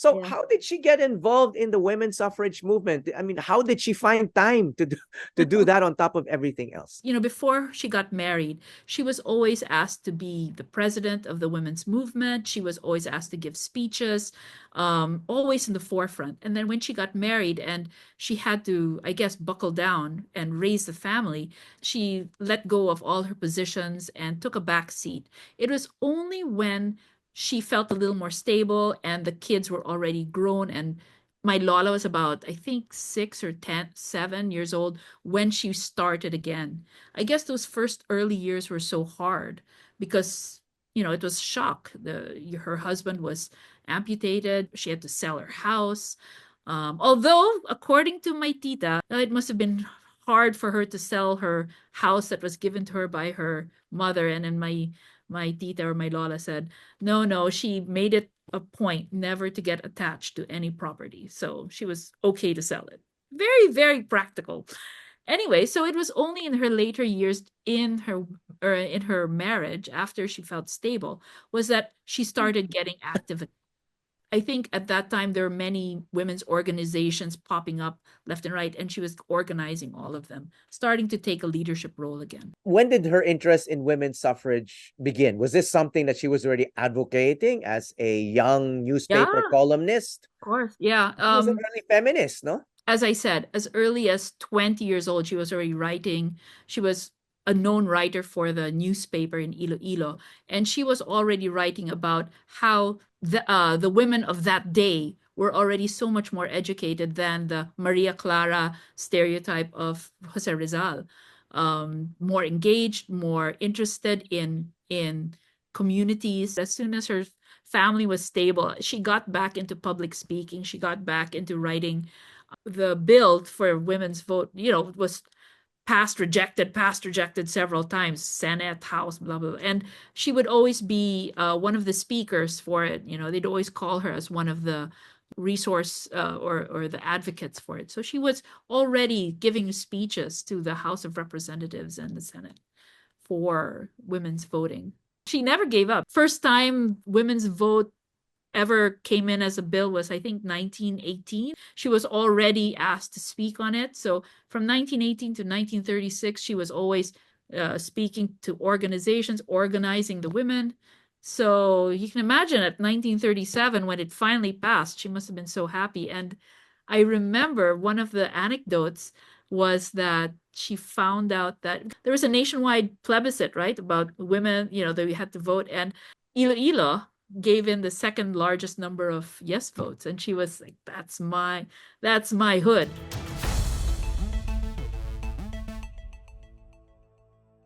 So Yeah. how did she get involved in the women's suffrage movement? I mean, how did she find time to do that on top of everything else? Before she got married, she was always asked to be the president of the women's movement. She was always asked to give speeches, always in the forefront. And then when she got married and she had to, I guess, buckle down and raise the family, she let go of all her positions and took a back seat. It was only when she felt a little more stable and the kids were already grown, and my Lola was about, I think, 6 or 7 years old when she started again. I guess those first early years were so hard because, it was shock. Her husband was amputated. She had to sell her house. Although, according to my tita, it must have been hard for her to sell her house that was given to her by her mother. And then my tita or my Lola said, no, no, she made it a point never to get attached to any property. So she was okay to sell it. Very, very practical. Anyway, so it was only in her later years in her marriage, after she felt stable, was that she started getting active. I think at that time there were many women's organizations popping up left and right, and she was organizing all of them, starting to take a leadership role again. When did her interest in women's suffrage begin? Was this something that she was already advocating as a young Yeah, newspaper of columnist? course. Yeah. She was an early feminist, no? As I said, as early as 20 years old, she was already writing. She was a known writer for the newspaper in Iloilo, and she was already writing about how the women of that day were already so much more educated than the Maria Clara stereotype of Jose Rizal. More engaged, more interested in communities. As soon as her family was stable, she got back into public speaking. She got back into writing. The bill for women's vote, was passed, rejected several times, Senate, House, blah, blah, blah. And she would always be one of the speakers for it. They'd always call her as one of the resource or the advocates for it. So she was already giving speeches to the House of Representatives and the Senate for women's voting. She never gave up. First time women's vote ever came in as a bill was, I think, 1918. She was already asked to speak on it. So from 1918 to 1936, she was always speaking to organizations, organizing the women. So you can imagine at 1937, when it finally passed, she must have been so happy. And I remember one of the anecdotes was that she found out that there was a nationwide plebiscite, right, about women, that we had to vote. And Iloilo gave in the second largest number of yes votes, and she was like, that's my hood.